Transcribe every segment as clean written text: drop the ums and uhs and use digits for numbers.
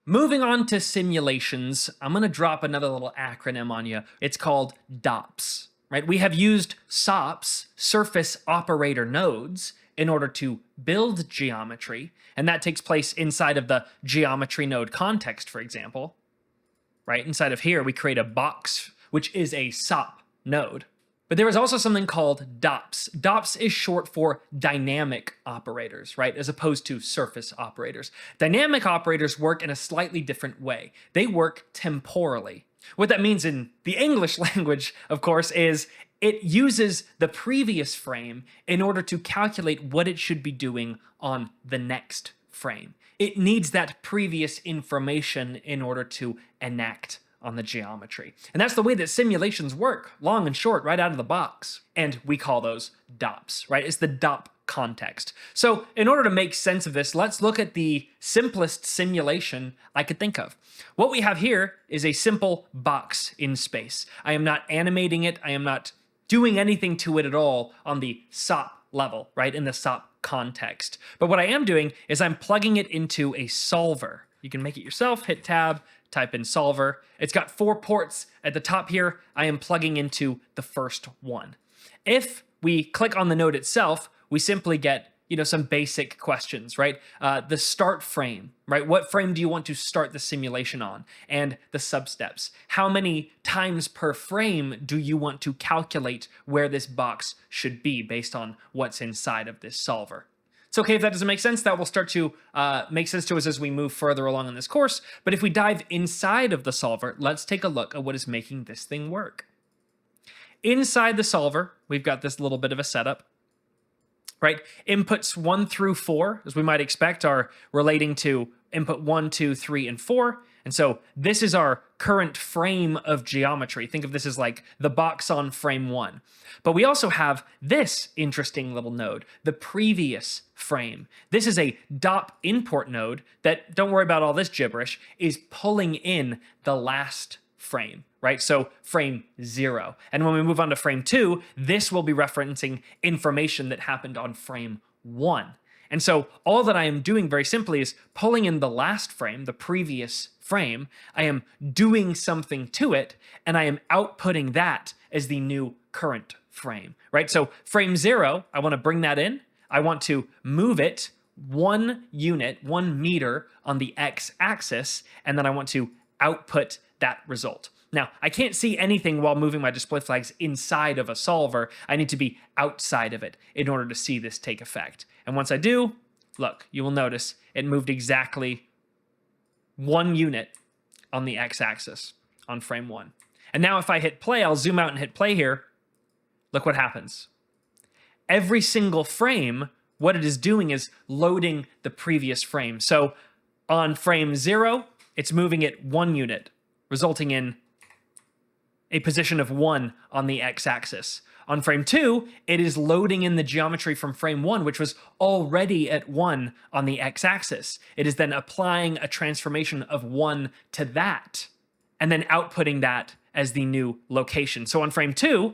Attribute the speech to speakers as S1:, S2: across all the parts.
S1: Moving on to simulations, I'm going to drop another little acronym on you. It's called DOPS, right? We have used SOPs, surface operator nodes, in order to build geometry, and that takes place inside of the geometry node context, for example, right? Inside of here, we create a box, which is a SOP node. But there is also something called DOPS. DOPS is short for dynamic operators, right? As opposed to surface operators. Dynamic operators work in a slightly different way. They work temporally. What that means in the English language, of course, is it uses the previous frame in order to calculate what it should be doing on the next frame. It needs that previous information in order to enact on the geometry. And that's the way that simulations work, long and short, right out of the box. And we call those DOPs, right? It's the DOP context. So in order to make sense of this, let's look at the simplest simulation I could think of. What we have here is a simple box in space. I am not animating it. I am not doing anything to it at all on the SOP level, right? In the SOP context. But what I am doing is I'm plugging it into a solver. You can make it yourself, hit tab, type in solver. It's got 4 ports at the top here. I am plugging into the first one. If we click on the node itself, we simply get, some basic questions, right? The start frame, right? What frame do you want to start the simulation on? And the substeps. How many times per frame do you want to calculate where this box should be based on what's inside of this solver? It's okay if that doesn't make sense. That will start to make sense to us as we move further along in this course. But if we dive inside of the solver, let's take a look at what is making this thing work. Inside the solver, we've got this little bit of a setup, right? Inputs 1 through 4, as we might expect, are relating to input 1, 2, 3, and 4. And so this is our current frame of geometry. Think of this as like the box on frame 1. But we also have this interesting little node, the previous frame. This is a DOP import node that, don't worry about all this gibberish, is pulling in the last frame, right? So frame 0. And when we move on to frame 2, this will be referencing information that happened on frame 1. And so all that I am doing very simply is pulling in the last frame, the previous frame. I am doing something to it, and I am outputting that as the new current frame, right? So frame 0, I want to bring that in. I want to move it 1 unit, 1 meter on the x-axis, and then I want to output that result. Now, I can't see anything while moving my display flags inside of a solver. I need to be outside of it in order to see this take effect. And once I do, look, you will notice it moved exactly 1 unit on the x-axis on frame 1. And now if I hit play, I'll zoom out and hit play here. Look what happens. Every single frame, what it is doing is loading the previous frame. So on frame 0, it's moving it 1 unit, resulting in a position of 1 on the x-axis. On frame 2, it is loading in the geometry from frame 1, which was already at 1 on the x-axis. It is then applying a transformation of 1 to that, and then outputting that as the new location. So on frame 2,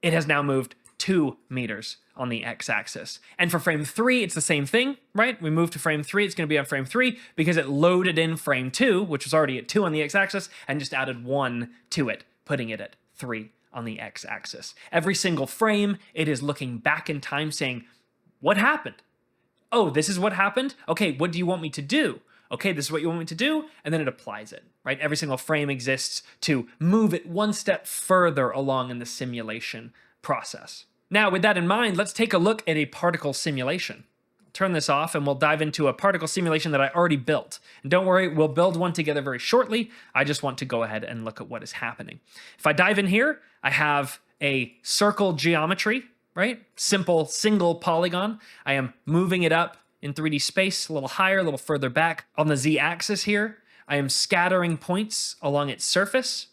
S1: it has now moved 2 meters on the x-axis. And for frame 3, it's the same thing, right? We move to frame 3, it's going to be on frame 3 because it loaded in frame 2, which was already at 2 on the x-axis, and just added 1 to it, putting it at 3 on the x-axis. Every single frame, it is looking back in time saying, what happened? Oh, this is what happened? Okay, what do you want me to do? Okay, this is what you want me to do, and then it applies it, right? Every single frame exists to move it one step further along in the simulation process. Now, with that in mind, let's take a look at a particle simulation. Turn this off and we'll dive into a particle simulation that I already built. And don't worry, we'll build one together very shortly. I just want to go ahead and look at what is happening. If I dive in here, I have a circle geometry, right? Simple single polygon. I am moving it up in 3D space, a little higher, a little further back. On the z-axis here, I am scattering points along its surface,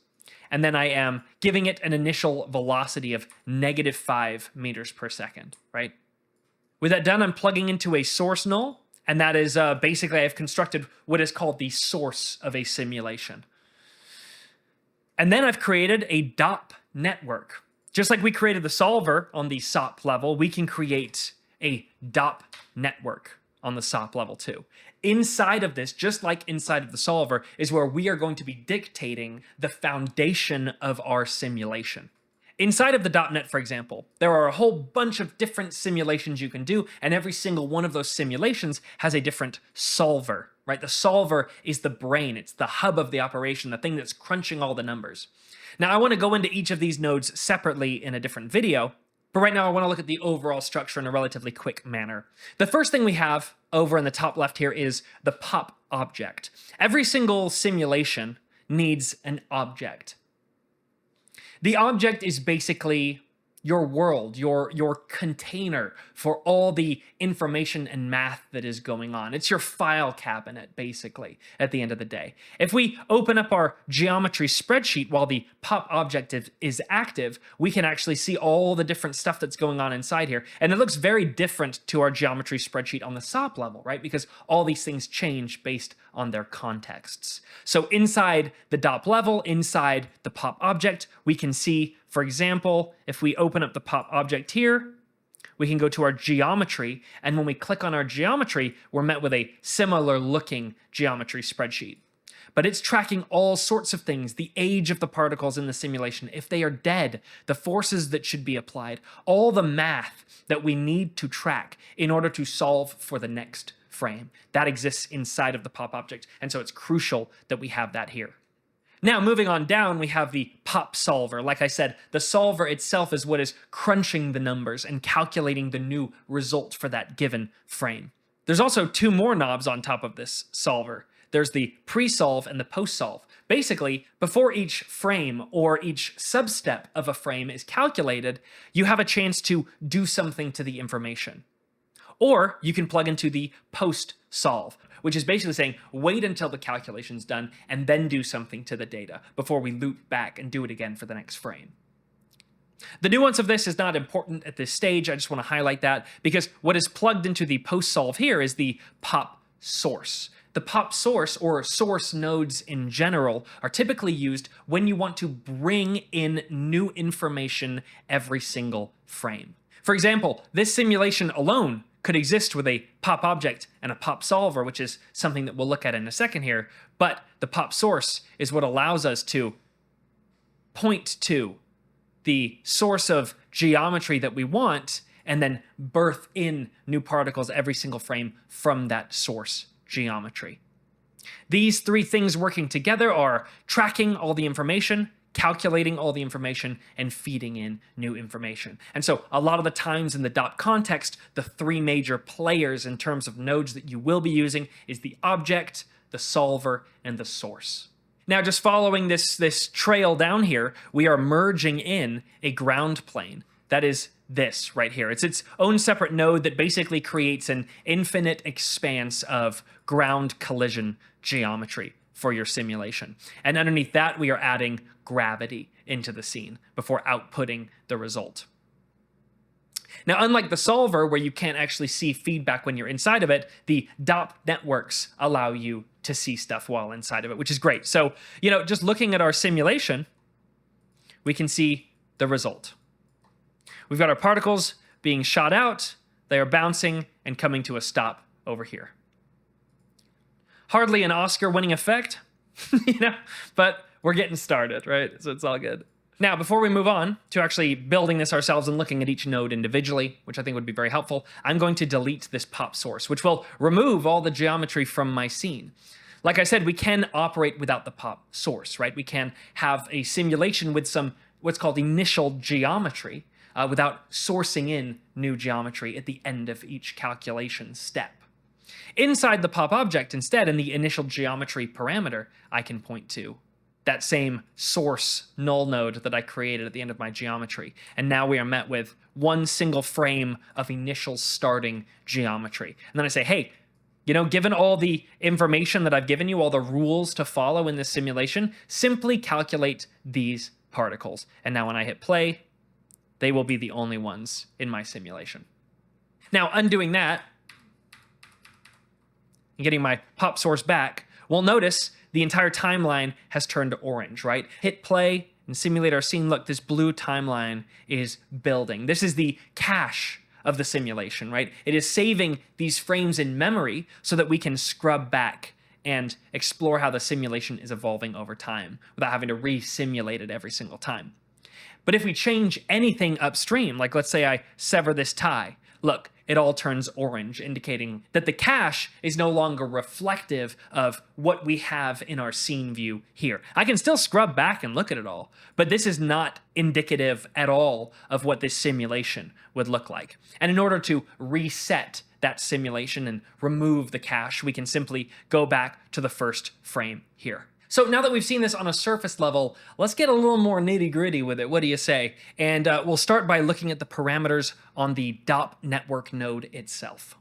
S1: and then I am giving it an initial velocity of -5 meters per second, right? With that done, I'm plugging into a source null, and that is basically I've constructed what is called the source of a simulation. And then I've created a DOP network. Just like we created the solver on the SOP level, we can create a DOP network on the SOP level 2. Inside of this, just like inside of the solver, is where we are going to be dictating the foundation of our simulation. Inside of the .NET, for example, there are a whole bunch of different simulations you can do, and every single one of those simulations has a different solver, right? The solver is the brain, it's the hub of the operation, the thing that's crunching all the numbers. Now, I want to go into each of these nodes separately in a different video, but right now I want to look at the overall structure in a relatively quick manner. The first thing we have over in the top left here is the pop object. Every single simulation needs an object. The object is basically your world, your container for all the information and math that is going on. It's your file cabinet, basically, at the end of the day. If we open up our geometry spreadsheet while the pop object is active, we can actually see all the different stuff that's going on inside here. And it looks very different to our geometry spreadsheet on the SOP level, right? Because all these things change based on their contexts. So inside the DOP level, inside the pop object, we can see, for example, if we open up the pop object here, we can go to our geometry, and when we click on our geometry, we're met with a similar looking geometry spreadsheet. But it's tracking all sorts of things: the age of the particles in the simulation, if they are dead, the forces that should be applied, all the math that we need to track in order to solve for the next frame. That exists inside of the pop object, and so it's crucial that we have that here. Now, moving on down, we have the pop solver. Like I said, the solver itself is what is crunching the numbers and calculating the new result for that given frame. There's also two more knobs on top of this solver. There's the pre-solve and the post-solve. Basically, before each frame or each substep of a frame is calculated, you have a chance to do something to the information. Or you can plug into the post-solve, which is basically saying, wait until the calculation's done and then do something to the data before we loop back and do it again for the next frame. The nuance of this is not important at this stage. I just want to highlight that because what is plugged into the post-solve here is the pop source. The pop source, or source nodes in general, are typically used when you want to bring in new information every single frame. For example, this simulation alone could exist with a pop object and a pop solver, which is something that we'll look at in a second here, but the pop source is what allows us to point to the source of geometry that we want and then birth in new particles every single frame from that source geometry. These three things working together are tracking all the information, calculating all the information, and feeding in new information. And so a lot of the times in the DOP context, the three major players in terms of nodes that you will be using is the object, the solver, and the source. Now, just following this trail down here, we are merging in a ground plane. That is this right here. It's its own separate node that basically creates an infinite expanse of ground collision geometry for your simulation. And underneath that, we are adding gravity into the scene before outputting the result. Now, unlike the solver, where you can't actually see feedback when you're inside of it, the DOP networks allow you to see stuff while inside of it, which is great. So, just looking at our simulation, we can see the result. We've got our particles being shot out, they are bouncing and coming to a stop over here. Hardly an Oscar-winning effect, but we're getting started, right? So it's all good. Now, before we move on to actually building this ourselves and looking at each node individually, which I think would be very helpful, I'm going to delete this pop source, which will remove all the geometry from my scene. Like I said, we can operate without the pop source, right? We can have a simulation with some what's called initial geometry without sourcing in new geometry at the end of each calculation step. Inside the pop object, instead, in the initial geometry parameter, I can point to that same source null node that I created at the end of my geometry. And now we are met with one single frame of initial starting geometry. And then I say, hey, given all the information that I've given you, all the rules to follow in this simulation, simply calculate these particles. And now when I hit play, they will be the only ones in my simulation. Now, undoing that and getting my pop source back, we'll notice the entire timeline has turned orange, right? Hit play and simulate our scene. Look, this blue timeline is building. This is the cache of the simulation, right? It is saving these frames in memory so that we can scrub back and explore how the simulation is evolving over time without having to re-simulate it every single time. But if we change anything upstream, like let's say I sever this tie, look, it all turns orange, indicating that the cache is no longer reflective of what we have in our scene view here. I can still scrub back and look at it all, but this is not indicative at all of what this simulation would look like. And in order to reset that simulation and remove the cache, we can simply go back to the first frame here. So now that we've seen this on a surface level, let's get a little more nitty-gritty with it. What do you say? And we'll start by looking at the parameters on the DOP network node itself.